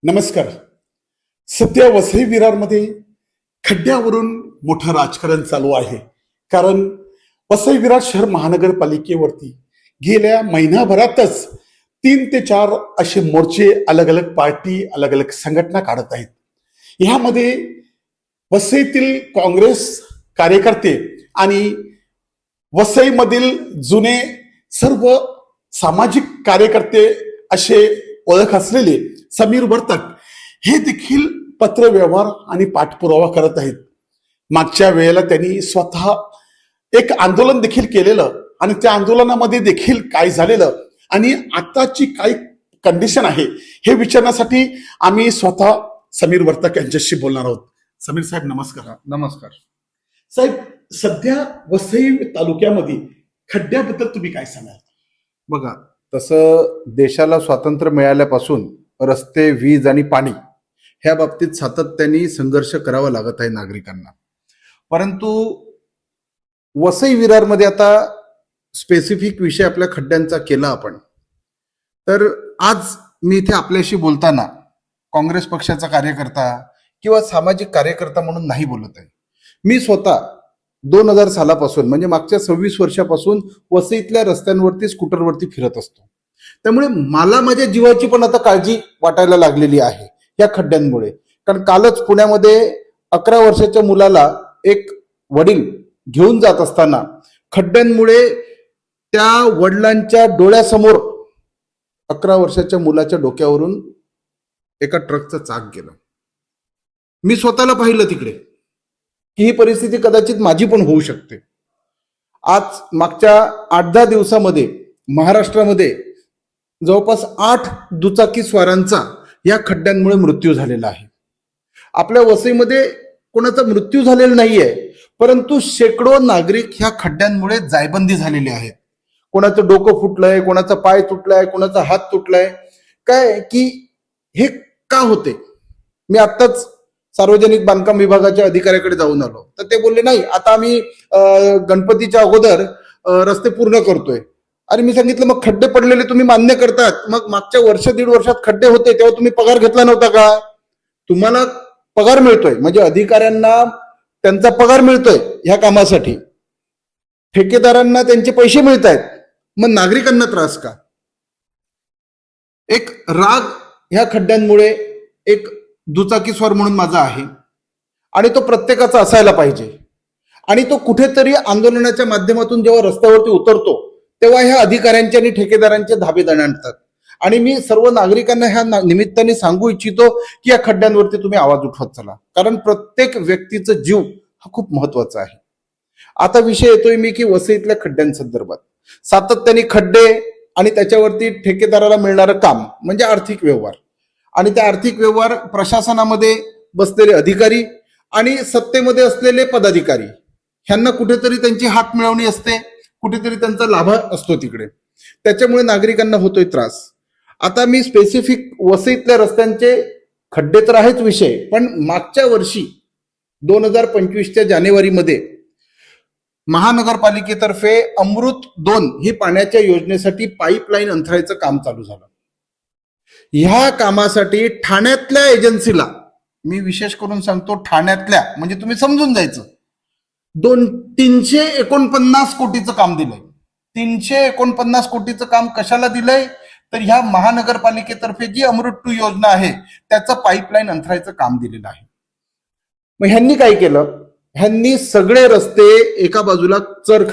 नमस्कार. सध्या वसई विरारमध्ये खड्ड्यावरून मोठं राजकारण चालू आहे. कारण वसई विरार शहर महानगरपालिकेवरती गेल्या महिनाभरातच 3 ते 4 असे मोर्चे अलग अलग पार्टी अलग अलग संघटना काढत आहेत. ह्यामध्ये वसईतील काँग्रेस कार्यकर्ते आणि वसईमधील जुने सर्व सामाजिक कार्यकर्ते असे ओळख असलेले समीर वर्तक हे देखील पत्रव्यवहार आणि पाठपुरावा करत आहेत. मागच्या वेळेला त्यांनी स्वतः एक आंदोलन देखील केलेलं आणि त्या आंदोलनामध्ये देखील काय झालेलं आणि आताची काय कंडिशन आहे हे विचारण्यासाठी आम्ही स्वतः समीर वर्तक यांच्याशी बोलणार आहोत. समीर साहेब नमस्कार. नमस्कार साहेब, सध्या वसई तालुक्यामध्ये खड्ड्याबद्दल तुम्ही काय सांगाल? बघा, तसं देशाला स्वातंत्र्य मिळाल्यापासून रस्ते, वीज आणि पाणी ह्या बाबतीत सातत्याने संघर्ष करावा लागत आहे नागरिकांना. परंतु वसई विरारमध्ये आता स्पेसिफिक विषय आपल्या खड्ड्यांचा केला आपण, तर आज मी इथे आपल्याशी बोलताना काँग्रेस पक्षाचा कार्यकर्ता किंवा सामाजिक कार्यकर्ता म्हणून नाही बोलत आहे. मी स्वतः 2000 सालापासून म्हणजे मागच्या 26 वर्षापासून वसईतल्या रस्त्यांवरती स्कूटरवरती फिरत असतो. त्यामुळे मला माझ्या जीवाची पण आता काळजी वाटायला लागलेली आहे या खड्ड्यांमुळे. कारण कालच पुण्यामध्ये 11 वर्षाच्या मुलाला एक वडील घेऊन जात असताना खड्ड्यांमुळे त्या वडिलांच्या डोळ्यासमोर 11 वर्षाच्या मुलाच्या डोक्यावरून एका ट्रकचं चाक गेलं. मी स्वतःला पाहिलं तिकडे की ही परिस्थिती कदाचित माझी पण होऊ शकते. आज मागच्या 8-10 दिवसामध्ये महाराष्ट्रामध्ये जवळपास 8 दुचाकी स्वारांचा या खड्ड्यांमुळे मृत्यू झालेला आहे. आपल्या वसईमध्ये कोणाचा मृत्यू झालेला नाहीये, परंतु शेकडो नागरिक ह्या खड्ड्यांमुळे जायबंदी झालेले आहेत. कोणाचं डोकं फुटलंय, कोणाचा पाय तुटलाय, कोणाचा हात तुटलाय. काय की हे का होते? मी आत्ताच सार्वजनिक बांधकाम विभागाच्या अधिकाऱ्याकडे जाऊन आलो, तर ते बोलले नाही, आता आम्ही गणपतीच्या अगोदर रस्ते पूर्ण करतोय. आणि मी सांगितलं, मग खड्डे पडलेले तुम्ही मान्य करतात, मग मागच्या 1-1.5 वर्षात खड्डे होते तेव्हा तुम्ही पगार घेतला नव्हता का? तुम्हाला पगार मिळतोय म्हणजे अधिकाऱ्यांना त्यांचा पगार मिळतोय ह्या कामासाठी, ठेकेदारांना त्यांचे पैसे मिळत आहेत, मग नागरिकांना त्रास का? एक राग ह्या खड्ड्यांमुळे एक दुचाकीस्वार म्हणून माझा आहे आणि तो प्रत्येकाचा असायला पाहिजे. आणि तो कुठेतरी आंदोलनाच्या माध्यमातून जेव्हा रस्त्यावरती उतरतो तेव्हा ह्या अधिकाऱ्यांचे आणि ठेकेदारांचे धाबे दणाणतात. आणि मी सर्व नागरिकांना ह्या निमित्ताने सांगू इच्छितो की या खड्ड्यांवरती तुम्ही आवाज उठवत चला, कारण प्रत्येक व्यक्तीचा जीव हा खूप महत्वाचा आहे. आता विषय येतोय मी की वसईतल्या खड्ड्यांसंदर्भात सातत्याने खड्डे आणि त्याच्यावरती ठेकेदाराला मिळणारं काम म्हणजे आर्थिक व्यवहार आणि त्या आर्थिक व्यवहार प्रशासनामध्ये बसलेले अधिकारी आणि सत्तेमध्ये असलेले पदाधिकारी ह्यांना कुठेतरी त्यांची हात मिळवणी असते, कुठेतरी त्यांचा लाभ असतो तिकडे. त्याच्यामुळे नागरिकांना होतोय त्रास. आता मी स्पेसिफिक वसईतल्या रस्त्यांचे खड्डे तर आहेच विषय, पण मागच्या वर्षी 2025च्या जानेवारीमध्ये महानगरपालिकेतर्फे अमृत 2 ही पाण्याच्या योजनेसाठी पाईपलाईन अंथरायचं काम चालू झालं. ह्या कामासाठी ठाण्यातल्या एजन्सीला, मी विशेष करून सांगतो ठाण्यातल्या, म्हणजे तुम्ही समजून जायचं, 349 कोटीचं काम दिलंय. 349 कोटीचं काम कशाला दिलंय? तर ह्या महानगरपालिकेतर्फे जी अमृत 2 योजना आहे त्याचं पाईपलाईन अंथरायचं काम दिलेलं आहे. मग ह्यांनी काय केलं? ह्यांनी सगळे रस्ते एका बाजूला चर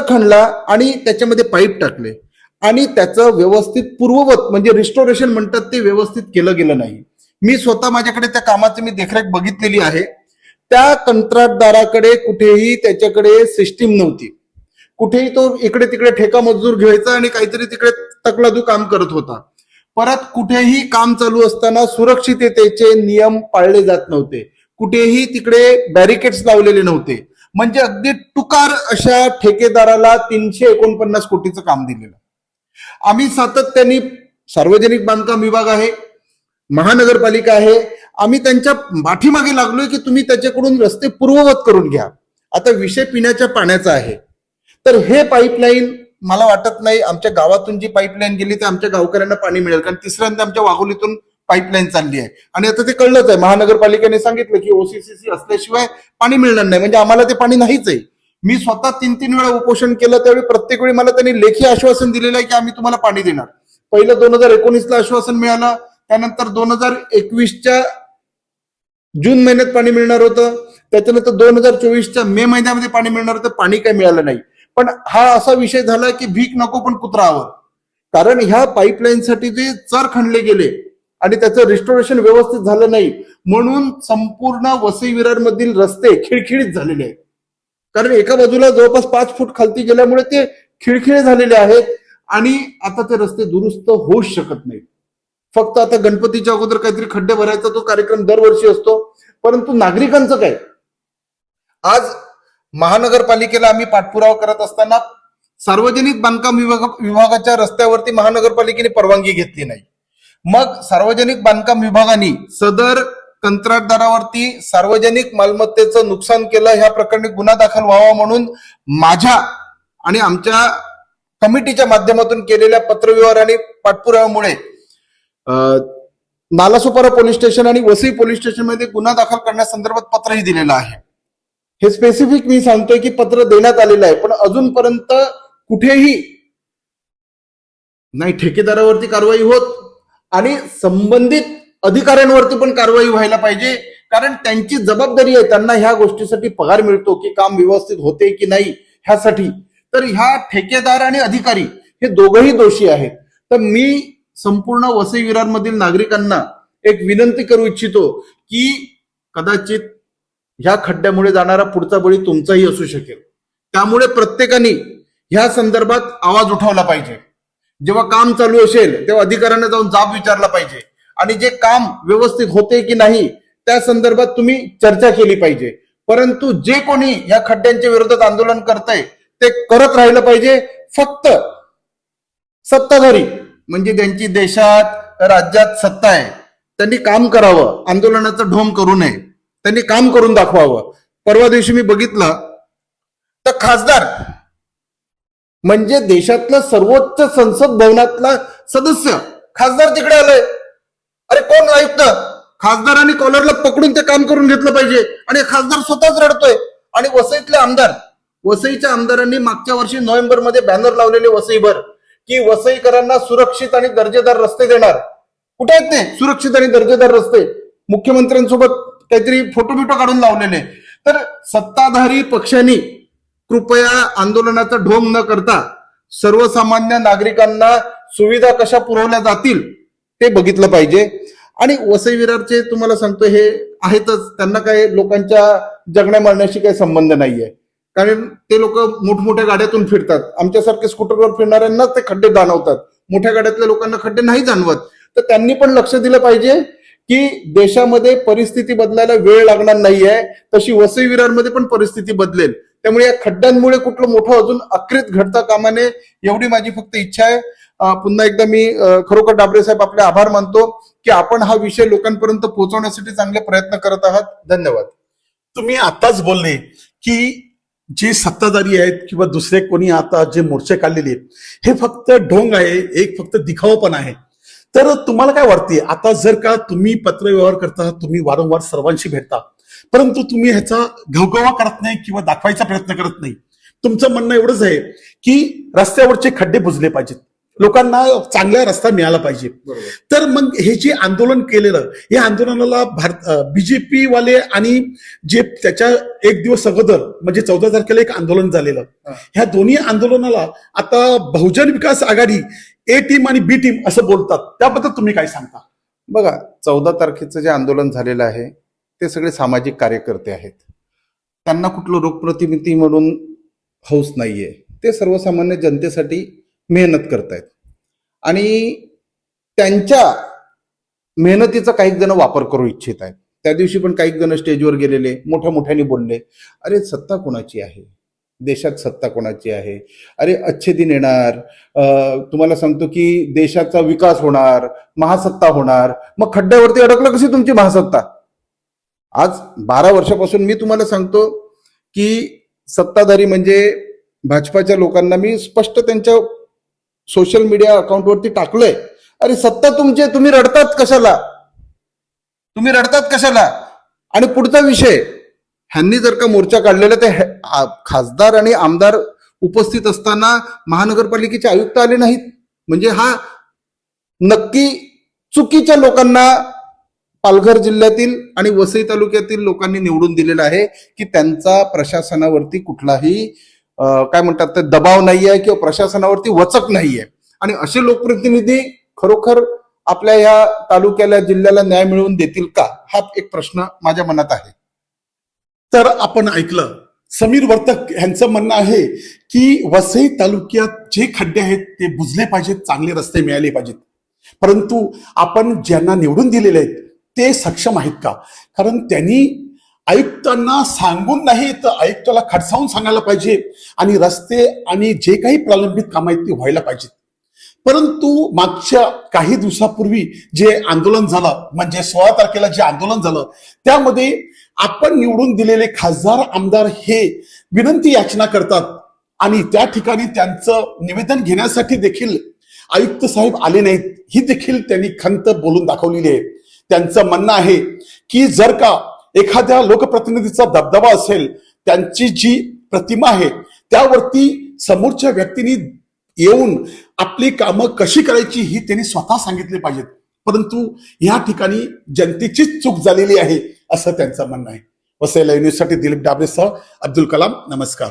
खणला आणि त्याच्यामध्ये पाईप टाकले आणि त्याचं व्यवस्थित पूर्ववत म्हणजे रिस्टोरेशन म्हणतात ते व्यवस्थित केलं गेलं नाही. मी स्वतः माझ्याकडे त्या कामाची मी देखरेख बघितलेली आहे. त्या कंत्राटदाराकडे कुठेही त्याच्याकडे सिस्टीम नव्हती. कुठेही तो इकडे तिकडे ठेका मजूर घ्यायचा आणि काहीतरी तिकडे तकलादू काम करत होता. परत कुठेही काम चालू असताना सुरक्षिततेचे नियम पाळले जात नव्हते. कुठेही तिकडे बॅरिकेड्स लावलेले नव्हते. म्हणजे अगदी टुकार अशा ठेकेदाराला 349 कोटीचं काम दिलेलं. आम्ही सातत्याने सार्वजनिक बांधकाम विभाग आहे, महानगरपालिका आहे, आम्ही त्यांच्या पाठीमागे लागलोय की तुम्ही त्याच्याकडून रस्ते पूर्ववत करून घ्या. आता विषय पिण्याच्या पाण्याचा आहे, तर हे पाईपलाईन मला वाटत नाही आमच्या गावातून जी पाईपलाईन गेली तर आमच्या गावकऱ्यांना पाणी मिळेल, कारण तिसऱ्यांदा आमच्या वाघोलीतून पाईपलाईन चालली आहे. आणि आता ते कळलंच आहे, महानगरपालिकेने सांगितलं की ओसीसीसी असल्याशिवाय पाणी मिळणार नाही, म्हणजे आम्हाला ते पाणी नाहीच आहे. मी स्वतः 3-3 वेळा उपोषण केलं, त्यावेळी प्रत्येक वेळी मला त्यांनी लेखी आश्वासन दिलेलं आहे की आम्ही तुम्हाला पाणी देणार. पहिलं 2019ला आश्वासन मिळालं, त्यानंतर 2021च्या जून महिन्यात पाणी मिळणार होतं, त्याच्यानंतर 2024च्या मे महिन्यामध्ये पाणी मिळणार होतं. पाणी काही मिळालं नाही. पण हा असा विषय झाला की भीक नको पण कुत्रावर, कारण ह्या पाईपलाईनसाठी जे चर खणले गेले आणि त्याचं रिस्टोरेशन व्यवस्थित झालं नाही, म्हणून संपूर्ण वसई विरार मधील रस्ते खिळखिळीत झालेले आहेत. कारण एका बाजूला जवळपास 5 फूट खालती गेल्यामुळे ते खिळखिळे झालेले आहेत आणि आता ते रस्ते दुरुस्त होऊच शकत नाहीत. फक्त आता गणपतीच्या अगोदर काहीतरी खड्डे भरायचा तो कार्यक्रम दरवर्षी असतो, परंतु नागरिकांचं काय? आज महानगरपालिकेला आम्ही पाठपुरावा करत असताना सार्वजनिक बांधकाम विभागाच्या रस्त्यावरती महानगरपालिकेने परवानगी घेतली नाही. मग सार्वजनिक बांधकाम विभागाने सदर कंत्राटदारावरती सार्वजनिक मालमत्तेचं नुकसान केलं, ह्या प्रकरणी गुन्हा दाखल व्हावा म्हणून माझ्या आणि आमच्या कमिटीच्या माध्यमातून केलेल्या पत्रव्यवहार आणि पाठपुराव्यामुळे नालासोपारा पोलीस स्टेशन आणि वसई पोलीस स्टेशन मध्ये गुन्हा दाखल करण्यासंदर्भात पत्रही दिलेलं आहे. हे स्पेसिफिक मी सांगतोय की पत्र देण्यात आलेलं आहे, पण अजूनपर्यंत कुठेही नाही ठेकेदारावरती कारवाई होत आणि संबंधित अधिकाऱ्यांवरती पण कारवाई व्हायला पाहिजे, कारण त्यांची जबाबदारी आहे. त्यांना ह्या गोष्टीसाठी पगार मिळतो की काम व्यवस्थित होते की नाही ह्यासाठी. तर ह्या ठेकेदार आणि अधिकारी हे दोघंही दोषी आहेत. तर मी संपूर्ण वसई विरार मधील नागरिकांना एक विनंती करू इच्छितो की कदाचित ह्या खड्ड्यामुळे जाणारा पुढचा बळी तुमचाही असू शकेल. त्यामुळे प्रत्येकाने ह्या संदर्भात आवाज उठवला पाहिजे. जेव्हा काम चालू असेल तेव्हा अधिकाऱ्यांना जाऊन जाब विचारला पाहिजे आणि जे काम व्यवस्थित होते की नाही त्या संदर्भात तुम्ही चर्चा केली पाहिजे. परंतु जे कोणी या खड्ड्यांच्या विरोधात आंदोलन करतंय ते करत राहिलं पाहिजे. फक्त सत्ताधारी म्हणजे ज्यांची देशात राज्यात सत्ता आहे त्यांनी काम करावं, आंदोलनाचं ढोंग करू नये. त्यांनी काम करून दाखवावं. परवा दिवशी मी बघितलं तर खासदार म्हणजे देशातलं सर्वोच्च संसद भवनातला सदस्य खासदार तिकडे आलाय. अरे कोण आयुक्त? खासदारांनी कॉलरला पकडून ते काम करून घेतलं पाहिजे आणि खासदार स्वतःच रडतोय. आणि वसईतले आमदार, वसईच्या आमदारांनी मागच्या वर्षी नोव्हेंबरमध्ये बॅनर लावलेले वसईभर की वसईकरांना सुरक्षित आणि दर्जेदार रस्ते देणार. कुठे आहेत ते सुरक्षित आणि दर्जेदार रस्ते? मुख्यमंत्र्यांसोबत काहीतरी फोटो बिटो काढून लावलेले. तर सत्ताधारी पक्षांनी कृपया आंदोलनाचा ढोंग न करता सर्वसामान्य नागरिकांना सुविधा कशा पुरवल्या जातील ते बघितलं पाहिजे. आणि वसई विरारचे तुम्हाला सांगतो हे आहेतच, त्यांना काय लोकांच्या जगण्या मरण्याशी काही संबंध नाहीये, कारण ते लोक मोठमोठ्या गाड्यातून फिरतात. आमच्यासारखे स्कूटरवर फिरणाऱ्यांनाच ते खड्डे जाणवतात, मोठ्या गाड्यातल्या लोकांना खड्डे नाही जाणवत. तर त्यांनी पण लक्ष दिलं पाहिजे की देशामध्ये परिस्थिती बदलायला वेळ लागणार नाहीये, तशी वसई विरारमध्ये पण परिस्थिती बदलेल. त्यामुळे या खड्ड्यांमुळे कुठलं मोठं अजून अकृत घडता कामा नये एवढी माझी फक्त इच्छा आहे. पुन्हा एकदा मी खरोखर डाबरे साहेब आपले आभार मानतो की आपण हा विषय लोकांपर्यंत पोहोचवण्यासाठी चांगले प्रयत्न करत आहात. धन्यवाद. तुम्ही आताच बोलले की जे सत्ताधारी आहेत किंवा दुसरे कोणी आता जे मोर्चे काढलेले आहेत हे फक्त ढोंग आहे, एक फक्त दिखावपण आहे. तर तुम्हाला काय वाटते आता जर का तुम्ही पत्रव्यवहार करता, तुम्ही वारंवार सर्वांशी भेटता, परंतु तुम्ही ह्याचा घवघवा करत नाही किंवा दाखवायचा प्रयत्न करत नाही. तुमचं म्हणणं एवढंच आहे की रस्त्यावरचे खड्डे बुजले पाहिजेत, लोकांना चांगला रस्ता मिळाला पाहिजे. तर मग हे जे आंदोलन केलेलं, या आंदोलनाला बीजेपी वाले आणि जे त्याच्या एक दिवस अगोदर म्हणजे 14 तारखेला एक आंदोलन झालेलं, ह्या दोन्ही आंदोलनाला आता बहुजन विकास आघाडी ए टीम आणि बी टीम असं बोलतात. त्याबद्दल तुम्ही काय सांगता? बघा, 14 तारखेचं जे आंदोलन झालेलं आहे ते सगळे सामाजिक कार्यकर्ते आहेत. त्यांना कुठलं रोगप्रतिनिधी म्हणून हौस नाहीये. ते सर्वसामान्य जनतेसाठी मेहनत करतायत आणि त्यांच्या मेहनतीचा काही जण वापर करू इच्छित आहेत. त्या दिवशी पण काही जण स्टेजवर गेलेले मोठ्या मोठ्याने बोलले, अरे सत्ता कोणाची आहे, देशात सत्ता कोणाची आहे, अरे अच्छे दिन येणार, तुम्हाला सांगतो की देशाचा विकास होणार, महासत्ता होणार. मग खड्ड्यावरती अडकलं कशी तुमची महासत्ता? आज 12 वर्षापासून मी तुम्हाला सांगतो की सत्ताधारी म्हणजे भाजपाच्या लोकांना मी स्पष्ट त्यांच्या सोशल मीडिया अकाउंटवरती टाकलंय, अरे सत्ता तुमची, तुम्ही रडतात कशाला? तुम्ही रडतात कशाला? आणि पुढचा विषय, ह्यांनी जर का मोर्चा काढलेला ते खासदार आणि आमदार उपस्थित असताना महानगरपालिकेचे आयुक्त आले नाहीत, म्हणजे हा नक्की चुकीच्या लोकांना पालघर जिल्ह्यातील आणि वसई तालुक्यातील लोकांनी निवडून दिलेला आहे की त्यांचा प्रशासनावरती कुठलाही काय म्हणतात ते दबाव नाही आहे किंवा प्रशासनावरती वचक नाही आहे. आणि असे लोकप्रतिनिधी खरोखर आपल्या या तालुक्याला जिल्ह्याला न्याय मिळवून देतील का, हा एक प्रश्न माझ्या मनात आहे. तर आपण ऐकलं समीर वर्तक यांचं म्हणणं आहे की वसई तालुक्यात जे खड्डे आहेत ते बुजले पाहिजेत, चांगले रस्ते मिळाले पाहिजेत. परंतु आपण ज्यांना निवडून दिलेले आहेत ते सक्षम आहेत का? कारण त्यांनी आयुक्तांना सांगून नाही तर आयुक्ताला खडसावून सांगायला पाहिजे आणि रस्ते आणि जे काही प्रलंबित कामं आहेत ते व्हायला पाहिजेत. परंतु मागच्या काही दिवसापूर्वी जे आंदोलन झालं, म्हणजे 16 तारखेला जे आंदोलन झालं, त्यामध्ये आपण निवडून दिलेले खासदार आमदार हे विनंती याचना करतात आणि त्या ठिकाणी त्यांचं निवेदन घेण्यासाठी देखील आयुक्त साहेब आले नाहीत, ही देखील त्यांनी खंत बोलून दाखवलेली आहे. त्यांचं म्हणणं आहे की जर का एखाद्या लोकप्रतिनिधीचा दबदबा असेल, त्यांची जी प्रतिमा आहे त्यावरती समोरच्या व्यक्तीने येऊन आपली कामं कशी करायची ही त्यांनी स्वतः सांगितले पाहिजेत. परंतु या ठिकाणी जनतेचीच चूक झालेली आहे असं त्यांचं म्हणणं आहे. वसई लाईव्ह न्यूजसाठी दिलीप डाबरेसह अब्दुल कलाम. नमस्कार.